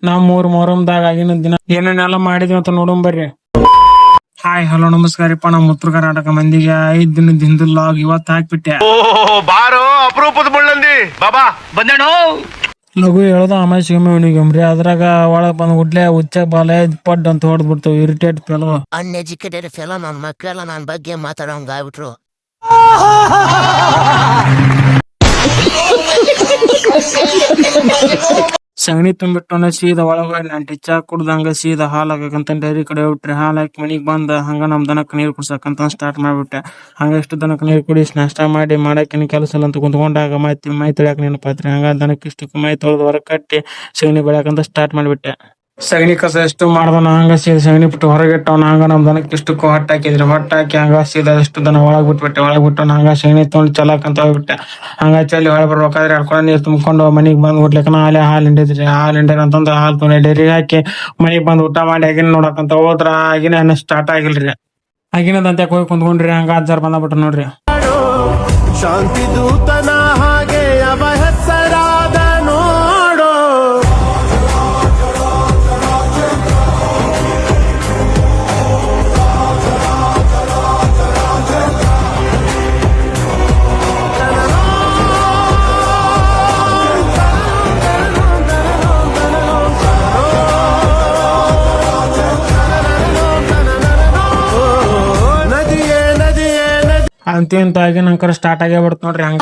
ನಮ್ಮೂರ್ ಮೊಹರಂದಾಗ ಆಗಿನ ದಿನ ಏನೇನೆಲ್ಲ ಮಾಡಿದ್ವಿ ಅಂತ ನೋಡೋಣ ಬರ್ರಿ. ಹಾಯ್ ಹಲೋ ನಮಸ್ಕಾರಪ್ಪ. ನಮ್ಮ ಉತ್ತರ ಕರ್ನಾಟಕ ಮಂದಿಗೆ 5 ದಿನದ ಹಿಂದಿಲ್ಲಾಗ್ ಇವತ್ತು ಹಾಕ್ಬಿಟ್ಟೆ. ಬಾರೋ ಅಪರೂಪದ ಮುಳ್ಳಂದಿ ಬಾಬಾ ಬಂದೇಣೋ. ಲಘು ಹೇಳೋದು ಅಮಾಸಿಗೊಮ್ಮೆ ಉಣಿಗೊಮ್ರಿ. ಅದ್ರಾಗ ಒಳಗ್ ಬಂದ್ ಗುಡ್ಲೆ ಉಚ್ಚ ಬಾಲ ಪಡ್ ಅಂತ ಹೊಡೆದ್ಬಿಡ್ತಾವ. ಇರಿಟೇಟ್ ಫೆಲೋ ಅನ್ಎಜುಕೇಟೆಡ್ ಫೆಲೋ ನನ್ನ ಮಕ್ಕಳೆಲ್ಲ ನನ್ನ ಬಗ್ಗೆ ಮಾತಾಡೋಂಗ ಆಗ್ಬಿಟ್ರು. ಸಗಣಿ ತುಂಬಿಟ್ಟು ಸೀದಾ ಒಳಗ ನಂಟಿ ಚಾ ಕುಡ್ದಂಗ ಸೀದಾ ಹಾಲ್ ಹಾಕಂತ ಡೈರಿ ಕಡೆ ಹೋಗ್ಬಿಟ್ರಿ. ಹಾಲ್ ಹಾಕಿ ಮನಿಗ್ ಬಂದ ಹಂಗ ನಮ್ ದನಕ್ ನೀರ್ ಕುಡ್ಸಕಂತ ಸ್ಟಾರ್ಟ್ ಮಾಡ್ಬಿಟ್ಟೆ. ಹಂಗ ಎಷ್ಟು ದನಕ್ ನೀರ್ ಕುಡಿಸಿ ನಾಷ್ಟ ಮಾಡಿ ಮಾಡಾಕಿನ ಕೆಲಸ ಇಲ್ಲ ಅಂತ ಕುಂತ್ಕೊಂಡಾಗ ಮೈ ತೊಳ್ಯಾಕ ನೆನಪಾತ್ರಿ. ಹಂಗ ದನಕ್ಕೆ ಇಷ್ಟಕ್ಕೆ ಮೈ ತೊಳೆದು ಹೊರಗೆ ಕಟ್ಟಿ ಸಗಣಿ ಬೆಳ್ಯಾಕಂತ ಸ್ಟಾರ್ಟ್ ಮಾಡ್ಬಿಟ್ಟೆ. ಸಗಣಿ ಕಸ ಎಷ್ಟು ಮಾಡ್ದನ ಹಂಗ ಸೀದಾ ಸಗಣಿ ಬಿಟ್ಟು ಹೊರಗಿಟ್ಟವನ. ಹಂಗ ನಮ್ ದನಕ್ಕೆ ಇಷ್ಟಕ್ಕೂ ಹೊಟ್ಟ ಹಾಕಿದ್ರಿ. ಹೊಟ್ಟ ಹಾಕಿ ಹಂಗ ಸೀದಾ ಎಷ್ಟು ದನ ಒಳಗ್ ಬಿಟ್ಬಿಟ್ಟೆ. ಒಳಗ್ ಬಿಟ್ಟು ಹಂಗ ಸಗಣಿ ತೊಗೊಂಡು ಚಲಾಕಂತ ಹೋಗ್ಬಿಟ್ಟೆ. ಹಂಗ ಚಲಿ ಹೊಳೆ ಬರ್ಬೇಕಾದ್ರೆ ಅಡ್ಕೊಂಡು ನೀರ್ ತುಂಬ್ಕೊಂಡು ಮನಿಗ್ ಬಂದ್ ಬಿಡ್ಲಿಕ್ಕನ ಅಲ್ಲೇ ಹಾಲು ಹಿಂಡಿದ್ರಿ. ಹಾಲು ಹಿಂಡ್ಯಾರ ಅಂತಂದ್ರೆ ಹಾಲು ತೊಗೊಂಡು ಡೈರಿಗೆ ಹಾಕಿ ಮನಿಗ್ ಬಂದ್ ಊಟ ಮಾಡಿ ಆಗಿನ ನೋಡಕಂತ ಹೋದ್ರ ಆಗಿನ ಸ್ಟಾರ್ಟ್ ಆಗಿಲ್ರಿ. ಆಗಿನದಂತೆ ಹೋಗಿ ಕುಂತ್ಕೊಂಡ್ರಿ. ಹಂಗ ಅಜ್ಜಾರ್ ಬಂದ್ಬಿಟ್ರು ನೋಡ್ರಿ. ಶಾಂತಿ ದೂತನ ಹಾಗೆ ಅವ ಹೆಸರಾದ ನೋಡೋ. ಅಂತ ಆಗಿ ನಂಕರ ಸ್ಟಾರ್ಟ್ ಆಗೇ ಬಿಡ್ತು ನೋಡ್ರಿ. ಹಂಗ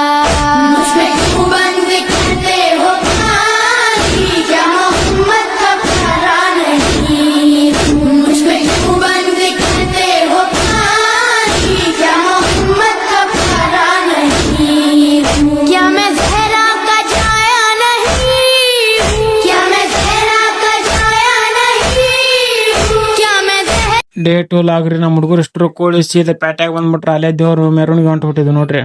ಡೇ 2 ಲಾಗ್ರಿ ನಮ್ಮ ಹುಡುಗರು ಇಷ್ಟರು ಕೋಳಿ ಸೀದಾ ಪ್ಯಾಟ್ಯಾಗ ಬಂದ್ಬಿಟ್ರ. ಅಲ್ಲೇ ದೇವ್ರು ಮೆರವಣಿಗೆ ಹೊಂಟು ಬಿಟ್ಟಿದ್ದು ನೋಡ್ರಿ.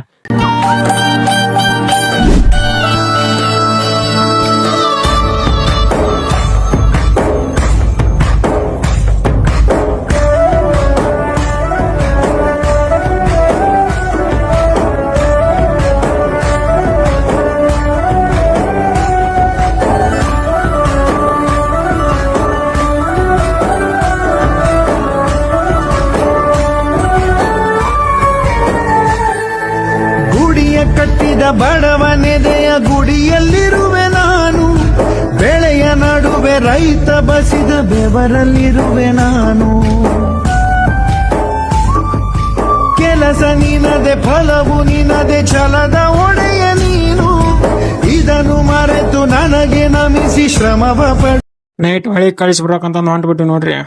ಕಟ್ಟಿದ ಬಡವನೆದೆಯ ಗುಡಿಯಲ್ಲಿರುವೆ ನಾನು. ಬೆಳೆಯ ನಡುವೆ ರೈತ ಬಸಿದ ಬೆವರಲ್ಲಿರುವೆ ನಾನು. ಕೆಲಸ ನಿನದೆ ಫಲವು ನಿನದೆ ಛಲದ ಒಡೆಯ ನೀನು. ಇದನ್ನು ಮರೆತು ನನಗೆ ನಮಿಸಿ ಶ್ರಮವ ಪಡ. ನೈಟ್ ಹೊಳಿ ಕಳಿಸ್ಬಿಡ್ಬೇಕಂತ ಹೊಂಟ್ಬಿಟ್ಟು ನೋಡ್ರಿ.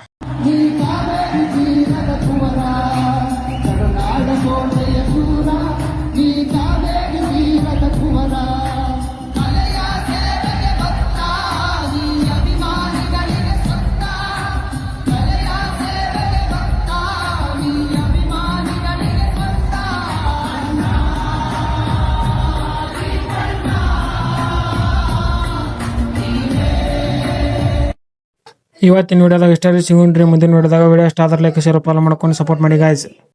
ಇವತ್ತಿನ ವಿಡಿಯೋದಾಗ ಇಷ್ಟ ಸಿಗೋಣ್ರಿ. ಮುಂದಿನ ವಿಡಿಯೋದಾಗ ವಿಡಿಯೋ ಇಷ್ಟ ಆದ್ರೆ ಲೈಕ್ ಶೇರ್ ಫಾಲೋ ಮಾಡ್ಕೊಂಡು ಸಪೋರ್ಟ್ ಮಾಡಿ ಗಾಯ್ಸ್.